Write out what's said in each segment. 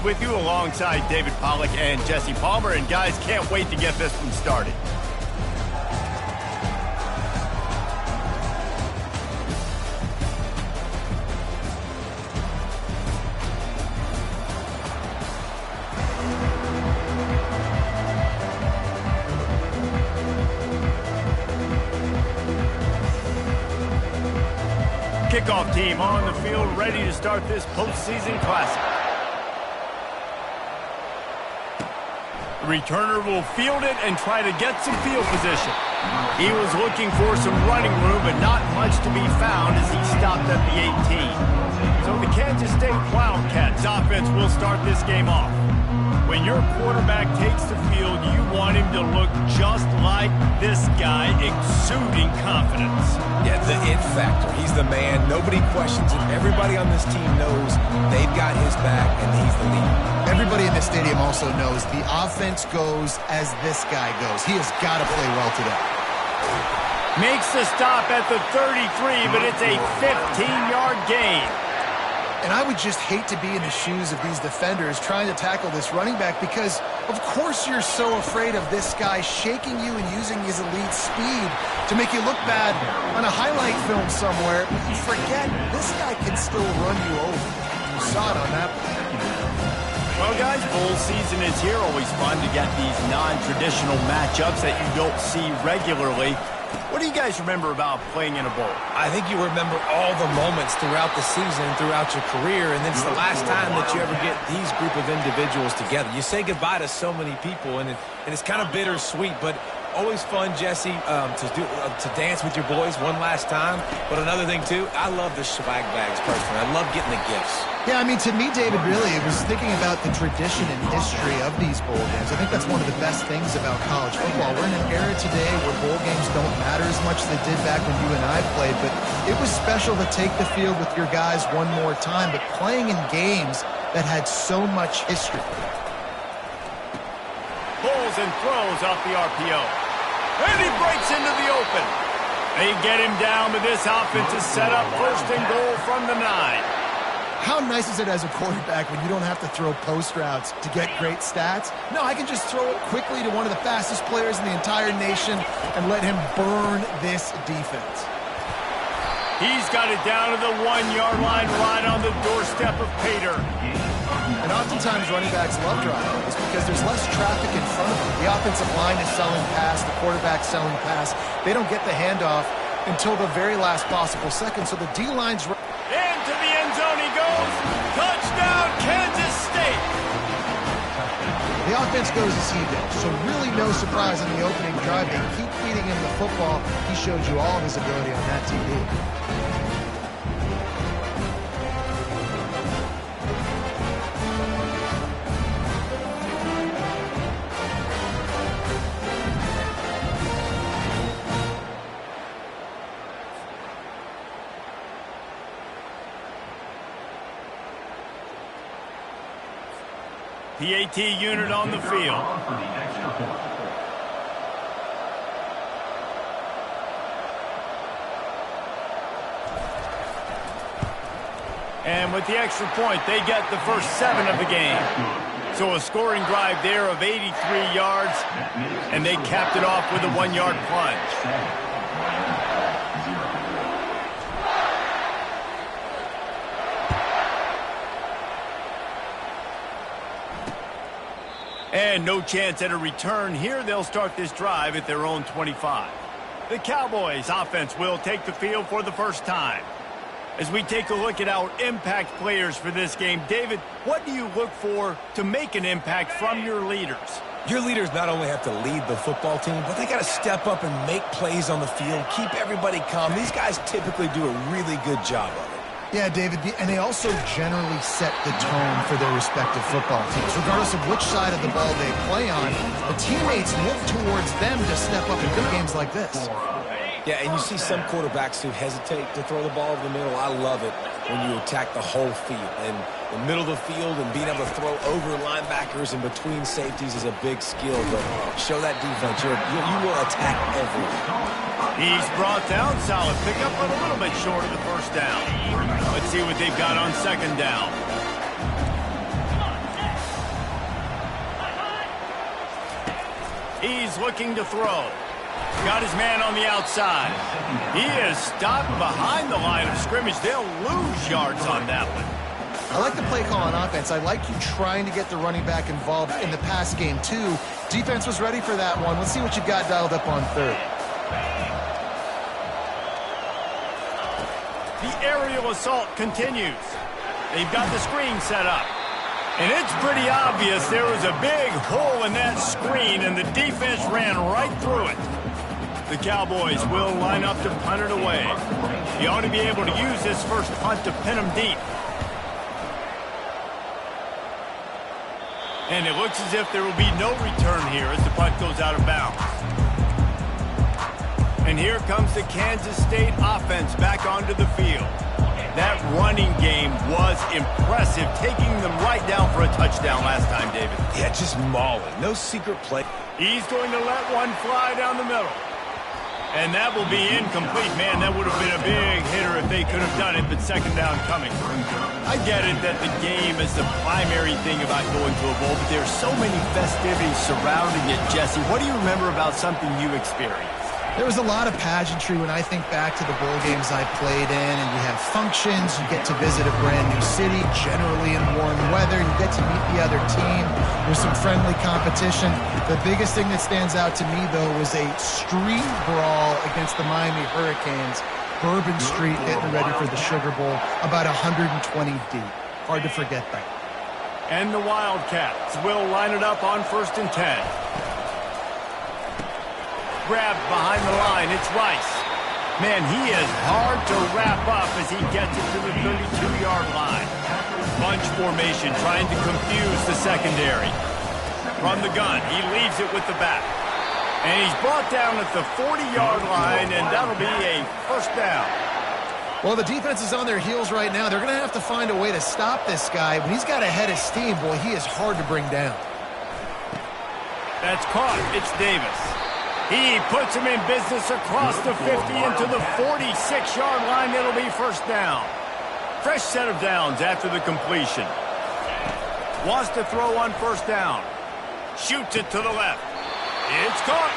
with you alongside David Pollack and Jesse Palmer. And guys, can't wait to get this one started. Kickoff team on the field, ready to start this postseason classic. The returner will field it and try to get some field position. He was looking for some running room, but not much to be found as he stopped at the 18. So the Kansas State Wildcats offense will start this game off. When your quarterback takes the field, you want him to look just like this guy, exuding confidence. Yeah, the it factor. He's the man. Nobody questions it. Everybody on this team knows they've got his back, and he's the leader. Everybody in this stadium also knows the offense goes as this guy goes. He has got to play well today. Makes the stop at the 33, but it's a 15-yard gain. And I would just hate to be in the shoes of these defenders trying to tackle this running back because, of course, you're so afraid of this guy shaking you and using his elite speed to make you look bad on a highlight film somewhere. But you forget this guy can still run you over. You saw it on that play. Well, guys, bowl season is here. Always fun to get these non-traditional matchups that you don't see regularly. What do you guys remember about playing in a bowl? I think you remember all the moments throughout the season, throughout your career, and it's the last time that you ever get these group of individuals together. You say goodbye to so many people, and it's kind of bittersweet, but always fun, Jesse, to dance with your boys one last time. But another thing, too, I love the swag bags personally. I love getting the gifts. Yeah, I mean, to me, David, really, it was thinking about the tradition and history of these bowl games. I think that's one of the best things about college football. We're in an era today where bowl games don't matter as much as they did back when you and I played, but it was special to take the field with your guys one more time, but playing in games that had so much history. Pulls and throws off the RPO. And he breaks into the open. They get him down, but this offense is set up first and goal from the 9. How nice is it as a quarterback when you don't have to throw post routes to get great stats? No, I can just throw it quickly to one of the fastest players in the entire nation and let him burn this defense. He's got it down to the 1-yard line right on the doorstep of Pater. And oftentimes running backs love driving this because there's less traffic in front of them. The offensive line is selling pass, the quarterback's selling pass. They don't get the handoff until the very last possible second, so the D-line's... Into the end zone he goes. Touchdown, Kansas State. The offense goes as he goes, so really no surprise in the opening drive. They keep feeding him the football. He showed you all of his ability on that TV. The AT unit on the field. And with the extra point, they get the first 7 of the game. So a scoring drive there of 83 yards, and they capped it off with a 1-yard plunge. And no chance at a return here. They'll start this drive at their own 25. The Cowboys offense will take the field for the first time. As we take a look at our impact players for this game, David, what do you look for to make an impact from your leaders? Your leaders not only have to lead the football team, but they got to step up and make plays on the field, keep everybody calm. These guys typically do a really good job of it. Yeah, David, and they also generally set the tone for their respective football teams. Regardless of which side of the ball they play on, the teammates look towards them to step up in big games like this. Yeah, and you see some quarterbacks who hesitate to throw the ball over the middle. I love it when you attack the whole field. And the middle of the field and being able to throw over linebackers and between safeties is a big skill. But show that defense. You will attack everyone. He's brought down. Solid pickup, but a little bit short of the first down. Let's see what they've got on second down. He's looking to throw. Got his man on the outside. He is stopped behind the line of scrimmage. They'll lose yards on that one. I like the play call on offense. I like you trying to get the running back involved in the pass game, too. Defense was ready for that one. Let's see what you've got dialed up on third. The aerial assault continues. They've got the screen set up. And it's pretty obvious there was a big hole in that screen, and the defense ran right through it. The Cowboys will line up to punt it away. You ought to be able to use this first punt to pin them deep. And it looks as if there will be no return here as the punt goes out of bounds. And here comes the Kansas State offense back onto the field. That running game was impressive, taking them right down for a touchdown last time, David. Yeah, just mauling. No secret play. He's going to let one fly down the middle. And that will be incomplete. Man, that would have been a big hitter if they could have done it, but second down coming. I get it that the game is the primary thing about going to a bowl, but there's so many festivities surrounding it, Jesse. What do you remember about something you experienced? There was a lot of pageantry when I think back to the bowl games I played in, and you have functions, you get to visit a brand new city, generally in warm weather, you get to meet the other team, there's some friendly competition. The biggest thing that stands out to me, though, was a street brawl against the Miami Hurricanes, Bourbon Street getting ready for the Sugar Bowl, about 120 deep. Hard to forget that. And the Wildcats will line it up on 1st and 10. Grabbed behind the line, it's Rice. Man, he is hard to wrap up as he gets it to the 32-yard line. Bunch formation, trying to confuse the secondary. From the gun, he leaves it with the back. And he's brought down at the 40-yard line, and that'll be a first down. Well, the defense is on their heels right now. They're going to have to find a way to stop this guy. When he's got a head of steam, boy, he is hard to bring down. That's caught. It's Davis. He puts him in business across the 50 into the 46-yard line. It'll be first down. Fresh set of downs after the completion. Wants to throw on first down. Shoots it to the left. It's caught.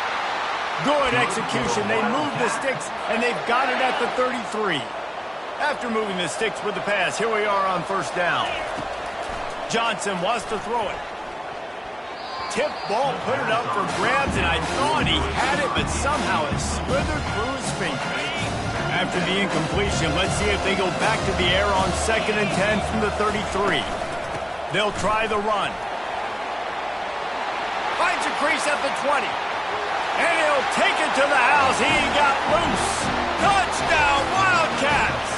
Good execution. They move the sticks, and they've got it at the 33. After moving the sticks with the pass, here we are on first down. Johnson wants to throw it. Tip ball, put it up for grabs, and I thought he had it, but somehow it slithered through his fingers. After the incompletion, let's see if they go back to the air on 2nd and 10 from the 33. They'll try the run. Finds a crease at the 20. And he'll take it to the house. He got loose. Touchdown, Wildcats!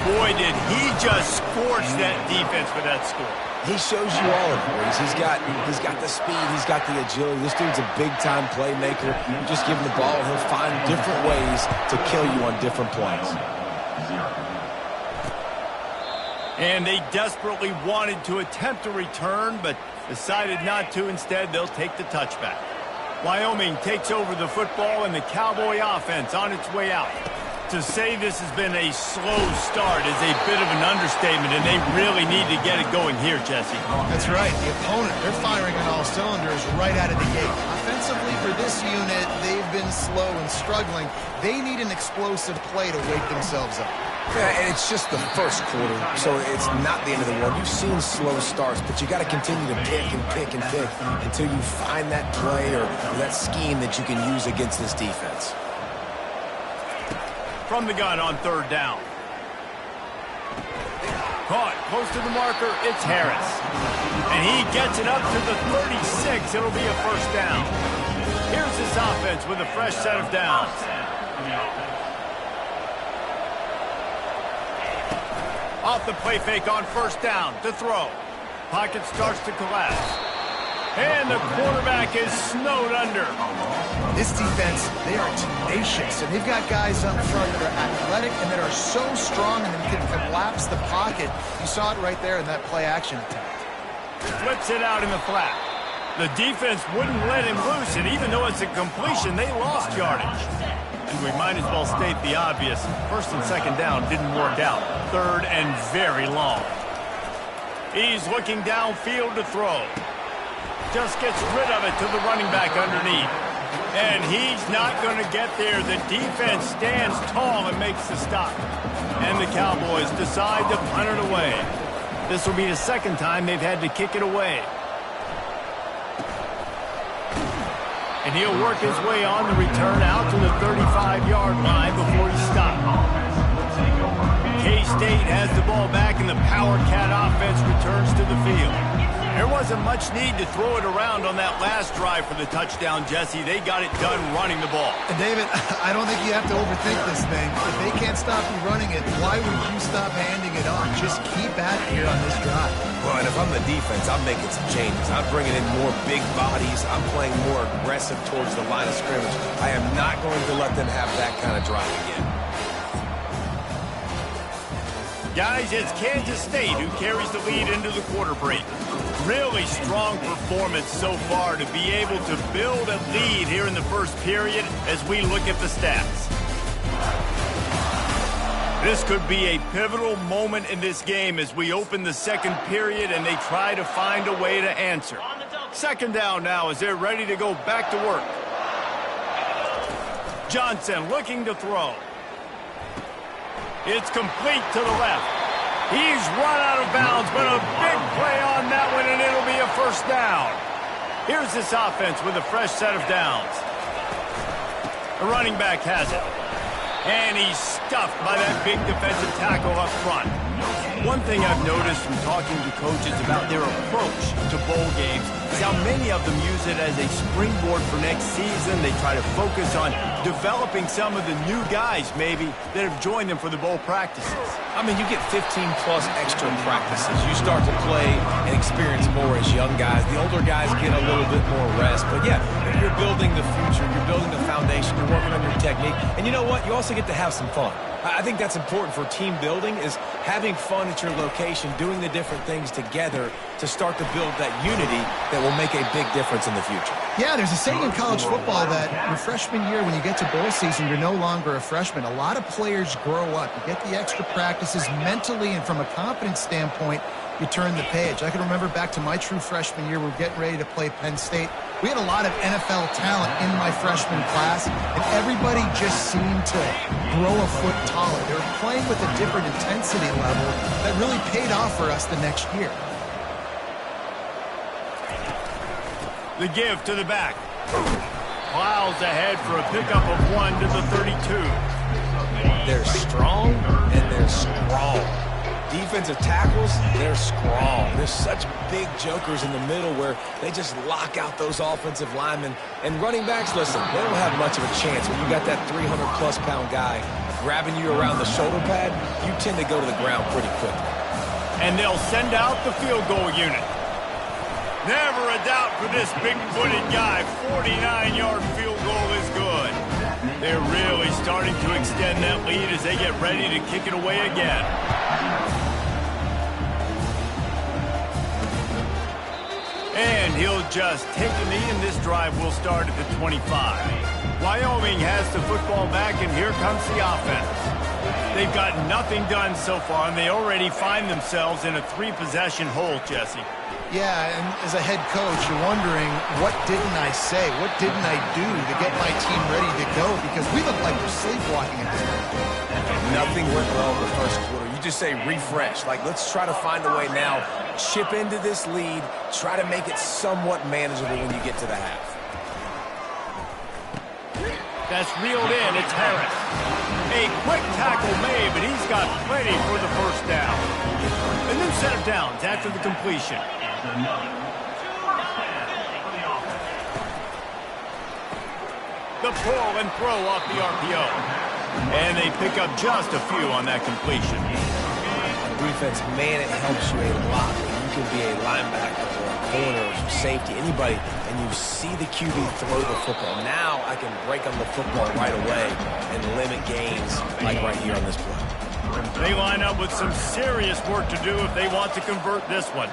Boy, did he just scorch that defense with that score. He shows you all of it, boys. He's got the speed, he's got the agility. This dude's a big-time playmaker. You just give him the ball, he'll find different ways to kill you on different plays. And they desperately wanted to attempt a return, but decided not to. Instead, they'll take the touchback. Wyoming takes over the football, and the Cowboy offense on its way out. To say this has been a slow start is a bit of an understatement, and they really need to get it going here, Jesse. That's right. The opponent, they're firing on all cylinders right out of the gate. Offensively for this unit, they've been slow and struggling. They need an explosive play to wake themselves up. Yeah, and it's just the first quarter, so it's not the end of the world. You've seen slow starts, but you got to continue to pick and pick and pick until you find that play or that scheme that you can use against this defense. From the gun on 3rd down. Caught close to the marker, it's Harris. And he gets it up to the 36. It'll be a first down. Here's this offense with a fresh set of downs. Off the play fake on first down to throw. Pocket starts to collapse. And the quarterback is snowed under. This defense, they are tenacious, and they've got guys up front that are athletic and that are so strong and can collapse the pocket. You saw it right there in that play-action attempt. Flips it out in the flat. The defense wouldn't let him loose, and even though it's a completion, they lost yardage. And we might as well state the obvious. 1st and 2nd down didn't work out. 3rd and very long. He's looking downfield to throw. just gets rid of it to the running back underneath. And he's not going to get there. The defense stands tall and makes the stop. And the Cowboys decide to punt it away. This will be the second time they've had to kick it away. And he'll work his way on the return out to the 35-yard line before he stopped. K-State has the ball back, and the Power Cat offense returns to the field. There wasn't much need to throw it around on that last drive for the touchdown, Jesse. They got it done running the ball. And David, I don't think you have to overthink this thing. If they can't stop you running it, why would you stop handing it off? Just keep at it here on this drive. Well, and if I'm the defense, I'm making some changes. I'm bringing in more big bodies. I'm playing more aggressive towards the line of scrimmage. I am not going to let them have that kind of drive again. Guys, it's Kansas State who carries the lead into the quarter break. Really strong performance so far to be able to build a lead here in the first period as we look at the stats. This could be a pivotal moment in this game as we open the second period and they try to find a way to answer. Second down now as they're ready to go back to work. Johnson looking to throw. It's complete to the left. He's run out of bounds, but a big play on that one, and it'll be a first down. Here's this offense with a fresh set of downs. The running back has it. And he's stuffed by that big defensive tackle up front. One thing I've noticed from talking to coaches about their approach to bowl games is how many of them use it as a springboard for next season. They try to focus on developing some of the new guys, maybe, that have joined them for the bowl practices. I mean, you get 15-plus extra practices. You start to play and experience more as young guys. The older guys get a little bit more rest. But, yeah, you're building the future. You're building the foundation. You're working on your technique. And you know what? You also get to have some fun. I think that's important for team building is having fun at your location, doing the different things together to start to build that unity that will make a big difference in the future. Yeah, there's a saying in college football that your freshman year, when you get to bowl season, you're no longer a freshman. A lot of players grow up. You get the extra practices mentally, and from a confidence standpoint, you turn the page. I can remember back to my true freshman year, we were getting ready to play Penn State. We had a lot of NFL talent in my freshman class, and everybody just seemed to grow a foot taller. They were playing with a different intensity level that really paid off for us the next year. The give to the back. Plows ahead for a pickup of 1 to the 32. They're strong and they're strong. Defensive tackles, they're strong. There's such big jokers in the middle where they just lock out those offensive linemen. And running backs, listen, they don't have much of a chance. When you got that 300-plus pound guy grabbing you around the shoulder pad, you tend to go to the ground pretty quickly. And they'll send out the field goal unit. Never a doubt for this big-footed guy. 49-yard field goal is good. They're really starting to extend that lead as they get ready to kick it away again. And he'll just take a knee, and this drive will start at the 25. Wyoming has the football back, and here comes the offense. They've got nothing done so far, and they already find themselves in a 3-possession hole, Jesse. Yeah, and as a head coach, you're wondering, what didn't I say? What didn't I do to get my team ready to go? Because we look like we're sleepwalking at this point. Nothing went well in the first quarter. You just say refresh. Like, let's try to find a way now. Chip into this lead. Try to make it somewhat manageable when you get to the half. That's reeled in. It's Harris. A quick tackle made, but he's got plenty for the first down. A new set of downs after the completion. The pull and throw off the RPO. And they pick up just a few on that completion. Defense, man, it helps you a lot. You can be a linebacker or a corner or safety, anybody, and you see the QB throw the football. Now I can break on the football right away and limit gains like right here on this play. They line up with some serious work to do if they want to convert this one.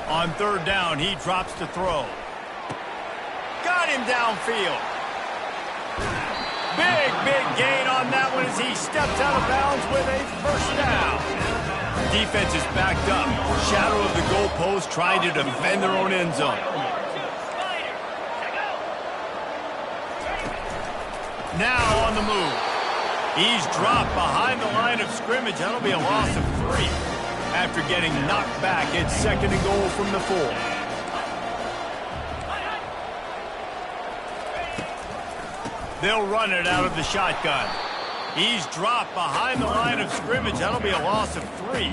On third down, he drops to throw. Got him downfield. Big gain on that one as he steps out of bounds with a first down. defense is backed up. Shadow of the goalpost, trying to defend their own end zone. Now on the move. He's dropped behind the line of scrimmage. That'll be a loss of 3. After getting knocked back, it's 2nd and goal from the 4. They'll run it out of the shotgun. He's dropped behind the line of scrimmage. That'll be a loss of 3.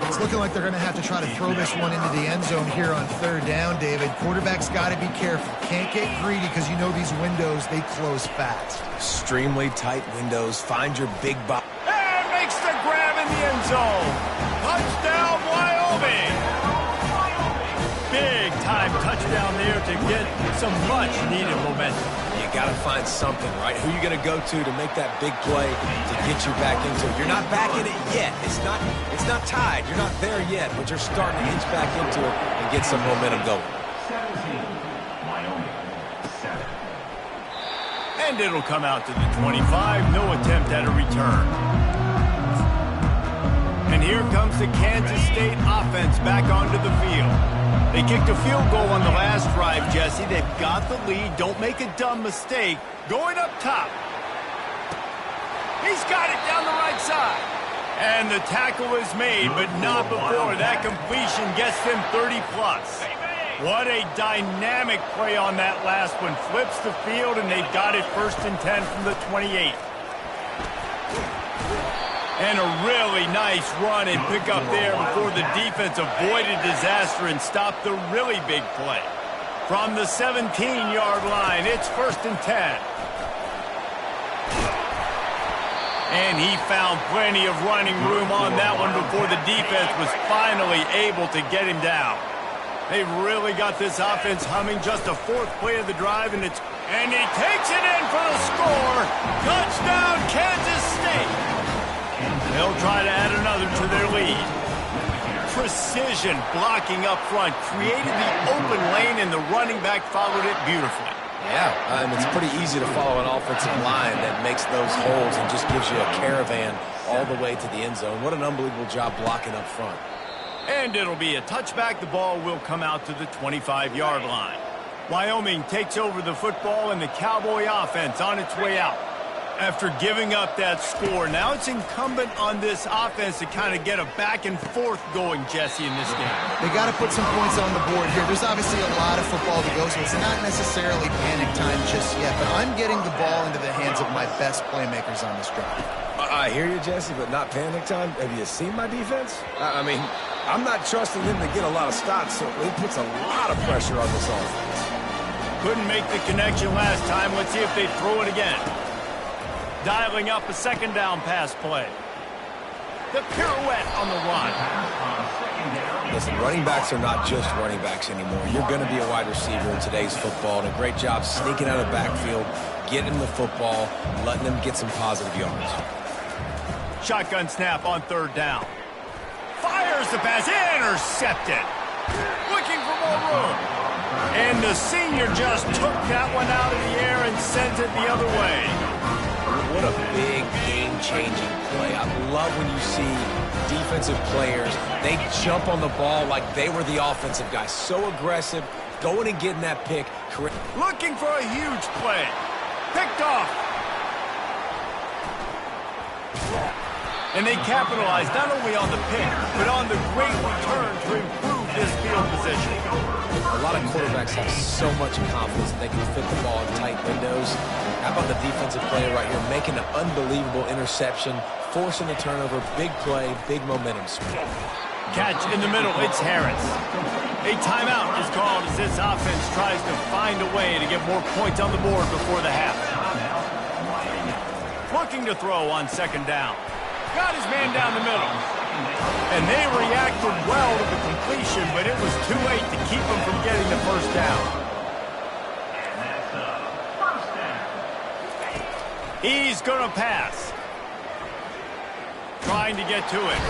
It's looking like they're going to have to try to throw this one into the end zone here on 3rd down, David. Quarterback's got to be careful. Can't get greedy because you know these windows, they close fast. Extremely tight windows. Find your big box. And makes the grab in the end zone. Touchdown, Wyoming. Big time touchdown there to get some much-needed momentum. You got to find something, right? Who are you going to go to make that big play to get you back into it? You're not back in it yet. It's not tied. You're not there yet, but you're starting to inch back into it and get some momentum going. And it'll come out to the 25. No attempt at a return. And here comes the Kansas State offense back onto the field. They kicked a field goal on the last drive, Jesse. They've got the lead. Don't make a dumb mistake. Going up top. He's got it down the right side. And the tackle is made, but not before that completion gets them 30-plus. What a dynamic play on that last one. Flips the field, and they've got it 1st and 10 from the 28. And a really nice run and pick up there before the defense avoided disaster and stopped the really big play. From the 17-yard line, it's 1st and 10. And he found plenty of running room on that one before the defense was finally able to get him down. They've really got this offense humming. Just a 4th play of the drive, and he takes it in for the score. Touchdown, Kansas State. They'll try to add another to their lead. Precision blocking up front created the open lane, and the running back followed it beautifully. Yeah, and it's pretty easy to follow an offensive line that makes those holes and just gives you a caravan all the way to the end zone. What an unbelievable job blocking up front. And it'll be a touchback. The ball will come out to the 25-yard line. Wyoming takes over the football, and the Cowboy offense on its way out. After giving up that score, now it's incumbent on this offense to kind of get a back and forth going, Jesse, in this game. They got to put some points on the board here. There's obviously a lot of football to go, so it's not necessarily panic time just yet, but I'm getting the ball into the hands of my best playmakers on this drive. I hear you, Jesse, but not panic time. Have you seen my defense? I mean, I'm not trusting them to get a lot of stops, so it puts a lot of pressure on this offense. Couldn't make the connection last time. Let's see if they throw it again. Dialing up a 2nd down pass play. The pirouette on the run. Listen, running backs are not just running backs anymore. You're going to be a wide receiver in today's football, and a great job sneaking out of the backfield, getting the football, letting them get some positive yards. Shotgun snap on 3rd down. Fires the pass, intercepted. Looking for more room. And the senior just took that one out of the air and sent it the other way. What a big game-changing play. I love when you see defensive players, they jump on the ball like they were the offensive guys. So aggressive, going and getting that pick. Looking for a huge play. Picked off. And they capitalized not only on the pick, but on the great return to improve this field position. A lot of quarterbacks have so much confidence that they can fit the ball in tight windows. How about the defensive player right here making an unbelievable interception, forcing the turnover, big play, big momentum swing. Catch in the middle, it's Harris. A timeout is called as this offense tries to find a way to get more points on the board before the half. Looking to throw on 2nd down. Got his man down the middle. And they reacted well to the completion, but it was too late to keep them from getting the 1st down. He's going to pass. Trying to get to it.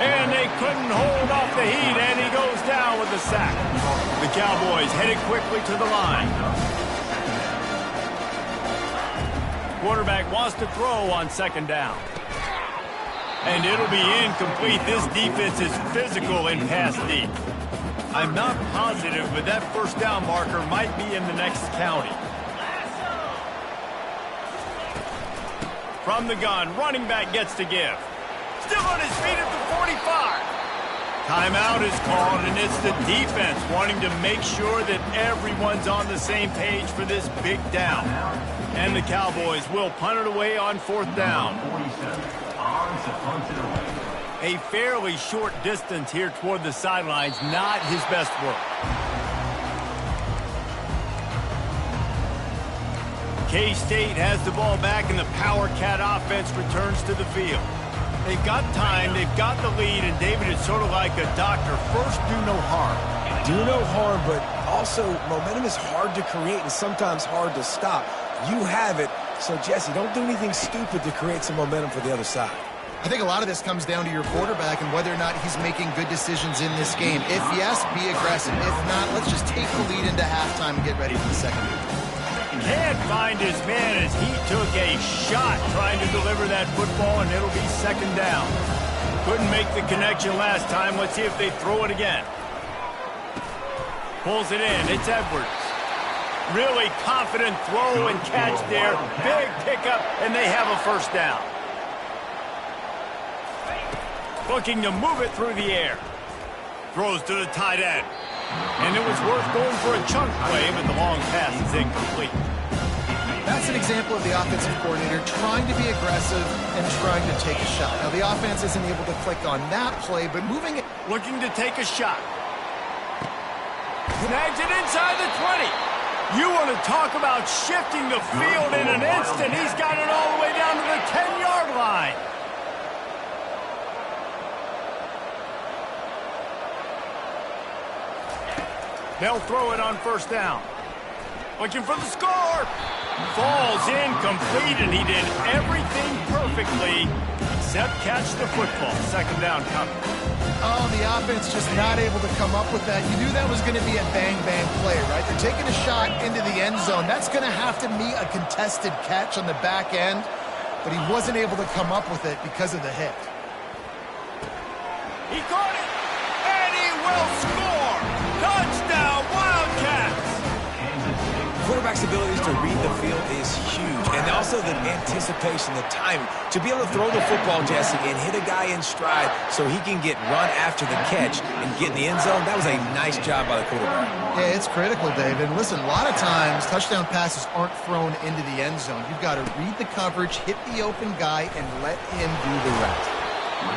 And they couldn't hold off the heat, and he goes down with a sack. The Cowboys headed quickly to the line. Quarterback wants to throw on 2nd down. And it'll be incomplete. This defense is physical in pass deep. I'm not positive, but that first down marker might be in the next county. From the gun, running back gets to give. Still on his feet at the 45. Timeout is called, and it's the defense wanting to make sure that everyone's on the same page for this big down. And the Cowboys will punt it away on 4th down. A fairly short distance here toward the sidelines, not his best work. K-State has the ball back, and the Power Cat offense returns to the field. They've got time, they've got the lead, and David, is sort of like a doctor. First, do no harm. Do no harm, but also momentum is hard to create and sometimes hard to stop. You have it, so Jesse, don't do anything stupid to create some momentum for the other side. I think a lot of this comes down to your quarterback and whether or not he's making good decisions in this game. If yes, be aggressive. If not, let's just take the lead into halftime and get ready for the second half. Can't find his man as he took a shot trying to deliver that football, and it'll be 2nd down. Couldn't make the connection last time. Let's see if they throw it again. Pulls it in. It's Edwards. Really confident throw and catch there. Big pickup, and they have a first down. Looking to move it through the air. Throws to the tight end. And it was worth going for a chunk play, but the long pass is incomplete. That's an example of the offensive coordinator trying to be aggressive and trying to take a shot. Now, the offense isn't able to click on that play, but moving it. Looking to take a shot. Snags it inside the 20. You want to talk about shifting the field in an instant. He's got it all the way down to the 10-yard line. They'll throw it on first down. Looking for the score. Falls incomplete, and he did everything perfectly except catch the football. 2nd down coming. Oh, the offense just not able to come up with that. You knew that was going to be a bang-bang play, right? They're taking a shot into the end zone. That's going to have to meet a contested catch on the back end, but he wasn't able to come up with it because of the hit. He caught it, and he will score. Touchdown, Wildcats! Quarterback's abilities to read the field is huge, and also the anticipation, the timing. To be able to throw the football, Jesse, and hit a guy in stride so he can get run after the catch and get in the end zone, that was a nice job by the quarterback. Yeah, it's critical, David. Listen, a lot of times touchdown passes aren't thrown into the end zone. You've got to read the coverage, hit the open guy, and let him do the rest.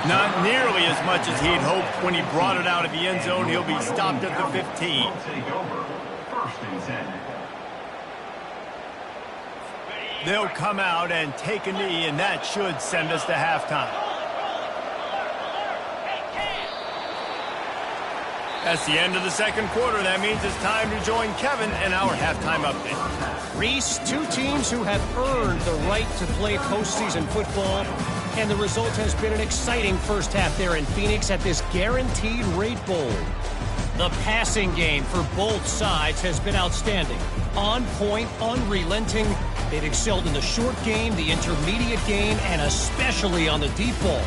Not nearly as much as he'd hoped when he brought it out of the end zone. He'll be stopped at the 15. They'll come out and take a knee, and that should send us to halftime. That's the end of the second quarter. That means it's time to join Kevin in our halftime update. Reese, two teams who have earned the right to play postseason football, and the result has been an exciting first half there in Phoenix at this Guaranteed Rate Bowl. The passing game for both sides has been outstanding. On point, unrelenting. They've excelled in the short game, the intermediate game, and especially on the deep ball.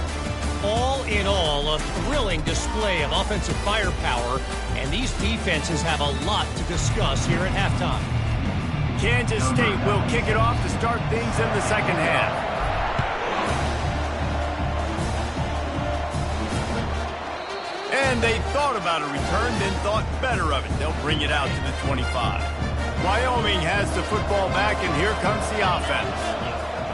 All in all, a thrilling display of offensive firepower, and these defenses have a lot to discuss here at halftime. Kansas State will kick it off to start things in the second half. And they thought about a return, then thought better of it. They'll bring it out to the 25. Wyoming has the football back, and here comes the offense.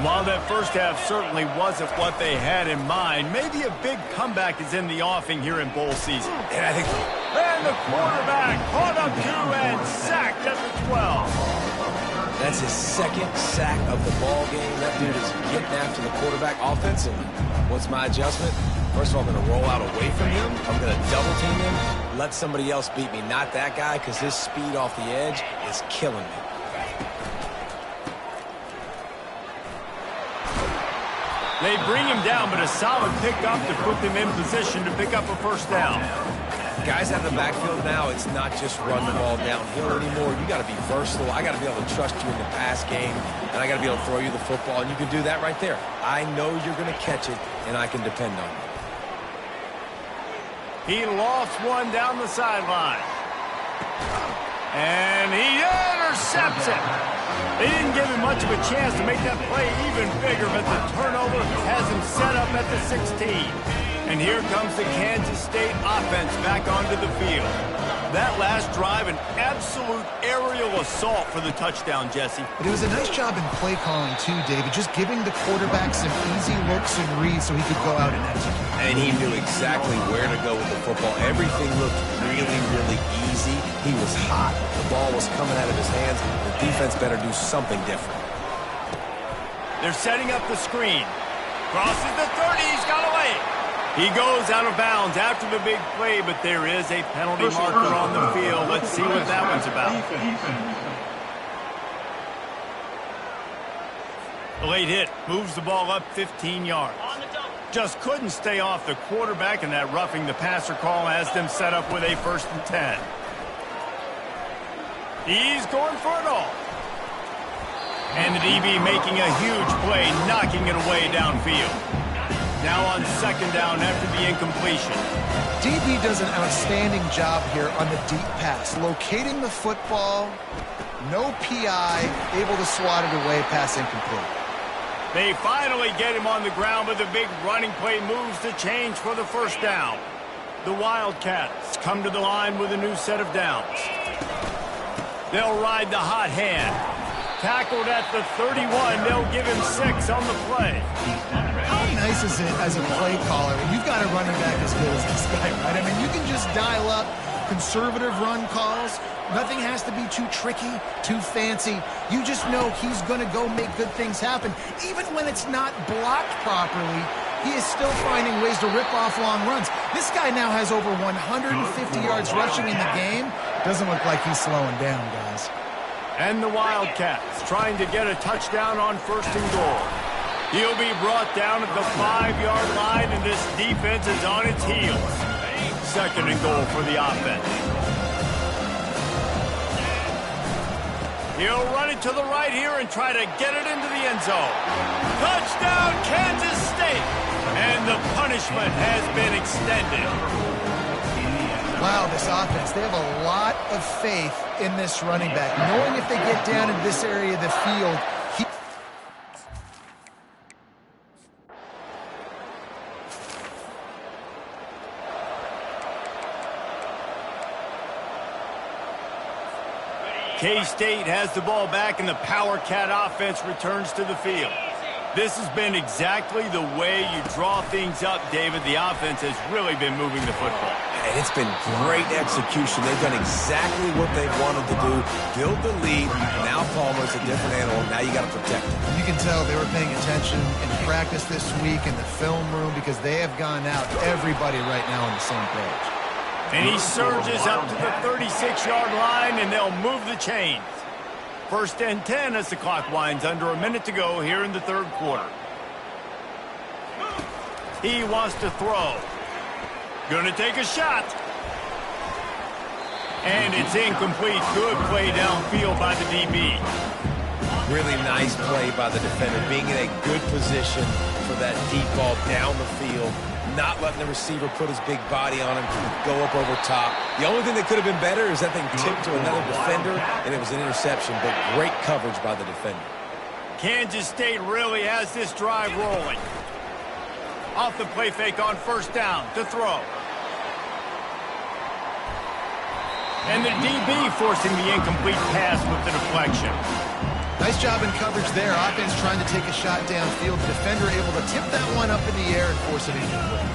While that first half certainly wasn't what they had in mind, maybe a big comeback is in the offing here in bowl season. And the quarterback caught up to and sacked at the 12. That's his second sack of the ball game. That dude is getting after the quarterback offensively. What's my adjustment? First of all, I'm going to roll out away from him. I'm going to double team him. Let somebody else beat me, not that guy, because his speed off the edge is killing me. They bring him down, but a solid pickup to put them in position to pick up a first down. Guys out of the backfield now, it's not just run the ball downhill anymore. You got to be versatile. I got to be able to trust you in the pass game, and I got to be able to throw you the football, and you can do that right there. I know you're going to catch it, and I can depend on you. He lost one down the sideline. And he intercepts it. They didn't give him much of a chance to make that play even bigger, but the turnover has him set up at the 16. And here comes the Kansas State offense back onto the field. That last drive, an absolute aerial assault for the touchdown, Jesse. But it was a nice job in play calling, too, David, just giving the quarterback some easy looks and reads so he could go out and execute. And he knew exactly where to go with the football. Everything looked really, really easy. He was hot. The ball was coming out of his hands. The defense better do something different. They're setting up the screen. Crosses the 30. He's got away. He goes out of bounds after the big play, but there is a penalty marker on the field. Let's see what that one's about. The late hit moves the ball up 15 yards. Just couldn't stay off the quarterback, and that roughing the passer call has them set up with a 1st and 10. He's going for it all. And the DB making a huge play, knocking it away downfield. Now on 2nd down after the incompletion. DB does an outstanding job here on the deep pass, locating the football, no PI, able to swat it away, pass incomplete. They finally get him on the ground, but the big running play moves the change for the 1st down. The Wildcats come to the line with a new set of downs. They'll ride the hot hand. Tackled at the 31. They'll give him 6 on the play. How nice is it as a play caller when you've got a running back as good as this guy, right? I mean, you can just dial up conservative run calls. Nothing has to be too tricky, too fancy. You just know he's going to go make good things happen. Even when it's not blocked properly, he is still finding ways to rip off long runs. This guy now has over 150 yards rushing in the game. Doesn't look like he's slowing down, guys. And the Wildcats trying to get a touchdown on 1st and goal. He'll be brought down at the 5-yard line, and this defense is on its heels. 2nd and goal for the offense. He'll run it to the right here and try to get it into the end zone. Touchdown, Kansas State! And the punishment has been extended. Wow, this offense, they have a lot of faith in this running back. Knowing if they get down in this area of the field, K-State has the ball back, and the Power Cat offense returns to the field. This has been exactly the way you draw things up, David. The offense has really been moving the football. And it's been great execution. They've done exactly what they wanted to do. Build the lead. Now Palmer's a different animal. Now you got to protect him. You can tell they were paying attention in practice this week in the film room because they have gone out, everybody right now on the same page. And he surges up to the 36-yard line, and they'll move the chains. 1st and 10 as the clock winds under a minute to go here in the 3rd quarter. He wants to throw. Going to take a shot. And it's incomplete. Good play downfield by the DB. Really nice play by the defender, being in a good position for that deep ball down the field. Not letting the receiver put his big body on him, go up over top. The only thing that could have been better is that thing tipped to another defender, and it was an interception, but great coverage by the defender. Kansas State really has this drive rolling. Off the play fake on 1st down to throw. And the DB forcing the incomplete pass with the deflection. Nice job in coverage there. Offense trying to take a shot downfield. The defender able to tip that one up in the air and force it incomplete.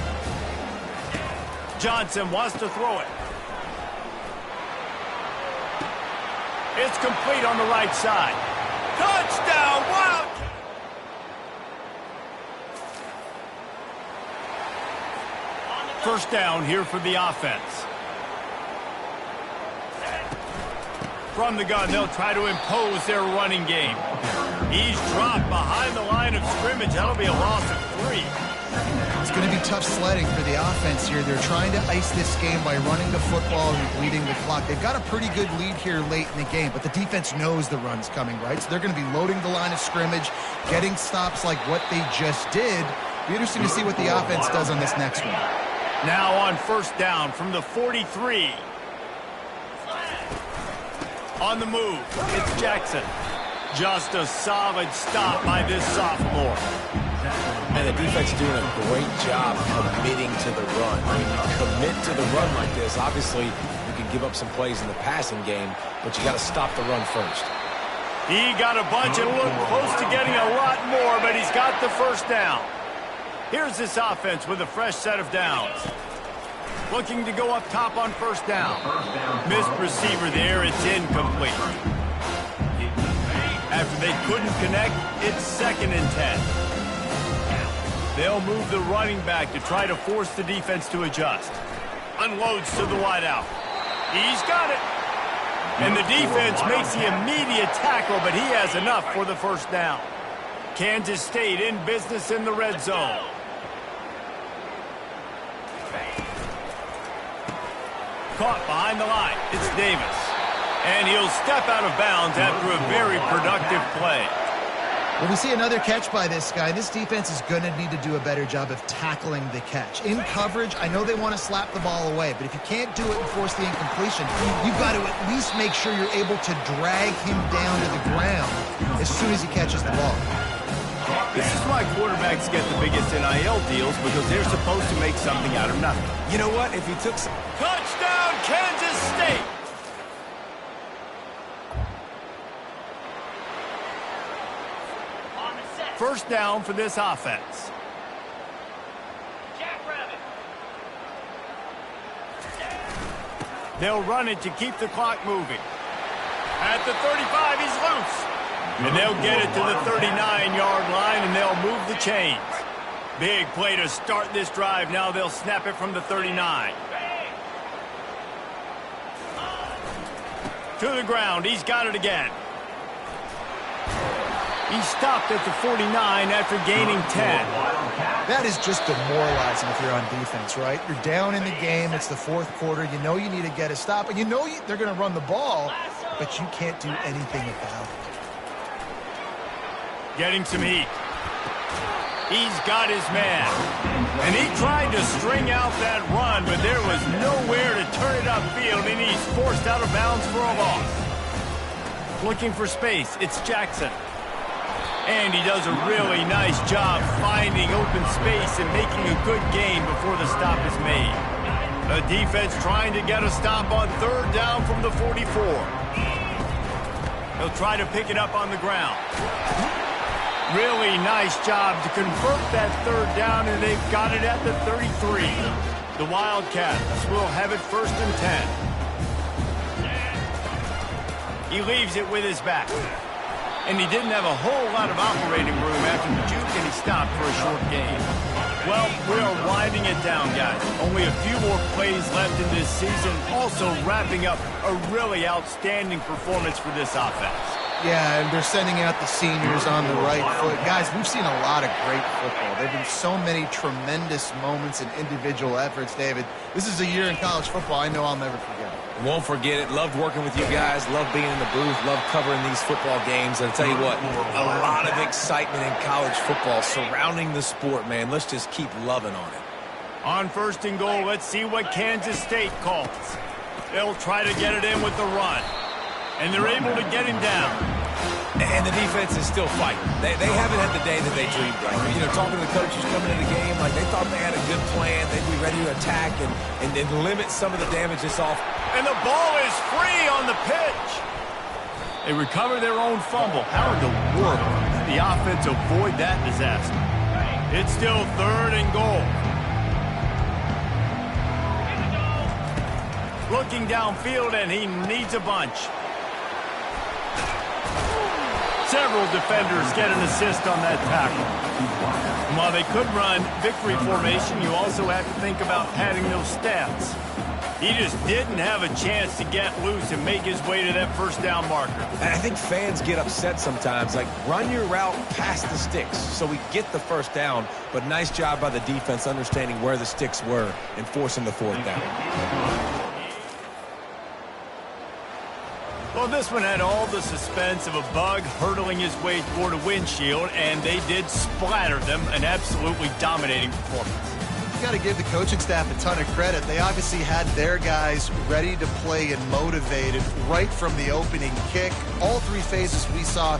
Johnson wants to throw it. It's complete on the right side. Touchdown, Wildcats! First down here for the offense. From the gun, they'll try to impose their running game. He's dropped behind the line of scrimmage. That'll be a loss of 3. It's going to be tough sledding for the offense here. They're trying to ice this game by running the football and bleeding the clock. They've got a pretty good lead here late in the game, but the defense knows the run's coming, right? So they're going to be loading the line of scrimmage, getting stops like what they just did. Be interesting to see what the offense does on this next one. Now on first down from the 43. On the move, it's Jackson. Just a solid stop by this sophomore. And the defense is doing a great job committing to the run. When you commit to the run like this, obviously you can give up some plays in the passing game, but you got to stop the run first. He got a bunch and looked close to getting a lot more, but he's got the first down. Here's this offense with a fresh set of downs. Looking to go up top on first down. Missed receiver there, it's incomplete. After they couldn't connect, it's 2nd and 10. They'll move the running back to try to force the defense to adjust. Unloads to the wideout. He's got it. And the defense makes the immediate tackle, but he has enough for the first down. Kansas State in business in the red zone. Caught behind the line. It's Davis. And he'll step out of bounds after a very productive play. Well, we see another catch by this guy. This defense is going to need to do a better job of tackling the catch. In coverage, I know they want to slap the ball away, but if you can't do it and force the incompletion, you've got to at least make sure you're able to drag him down to the ground as soon as he catches the ball. This is why quarterbacks get the biggest NIL deals, because they're supposed to make something out of nothing. You know what? If he took some... Touchdown, Kansas State! First down for this offense. They'll run it to keep the clock moving. At the 35, he's loose. And they'll get it to the 39-yard line, and they'll move the chains. Big play to start this drive. Now they'll snap it from the 39. To the ground. He's got it again. He stopped at the 49 after gaining 10. That is just demoralizing if you're on defense, right? You're down in the game. It's the 4th quarter. You know you need to get a stop, and you know they're going to run the ball, but you can't do anything about it. Getting some heat. He's got his man. And he tried to string out that run, but there was nowhere to turn it upfield, and he's forced out of bounds for a loss. Looking for space. It's Jackson. And he does a really nice job finding open space and making a good gain before the stop is made. The defense trying to get a stop on third down from the 44. They'll try to pick it up on the ground. Really nice job to convert that third down, and they've got it at the 33. The Wildcats will have it 1st and 10. He leaves it with his back. And he didn't have a whole lot of operating room after the juke, and he stopped for a short gain. Well, we are winding it down, guys. Only a few more plays left in this season, also wrapping up a really outstanding performance for this offense. Yeah, and they're sending out the seniors on the right foot. Guys, we've seen a lot of great football. There have been so many tremendous moments and individual efforts, David. This is a year in college football I know I'll never forget. Won't forget it. Loved working with you guys. Loved being in the booth. Loved covering these football games. And I'll tell you what, a lot of excitement in college football surrounding the sport, man. Let's just keep loving on it. On 1st and goal, let's see what Kansas State calls. They'll try to get it in with the run. And they're able to get him down. And the defense is still fighting. They haven't had the day that they dreamed of. You know, talking to the coaches coming into the game, like they thought they had a good plan. They'd be ready to attack and limit some of the damage that's off. And the ball is free on the pitch. They recover their own fumble. How in the world did the offense avoid that disaster? It's still 3rd and goal. Looking downfield, and he needs a bunch. Several defenders get an assist on that tackle. And while they could run victory formation, you also have to think about padding those stats. He just didn't have a chance to get loose and make his way to that first down marker. And I think fans get upset sometimes. Like, run your route past the sticks so we get the first down. But nice job by the defense understanding where the sticks were and forcing the fourth down. Well, this one had all the suspense of a bug hurtling his way toward a windshield, and they did splatter them, an absolutely dominating performance. You got to give the coaching staff a ton of credit. They obviously had their guys ready to play and motivated right from the opening kick. All three phases we saw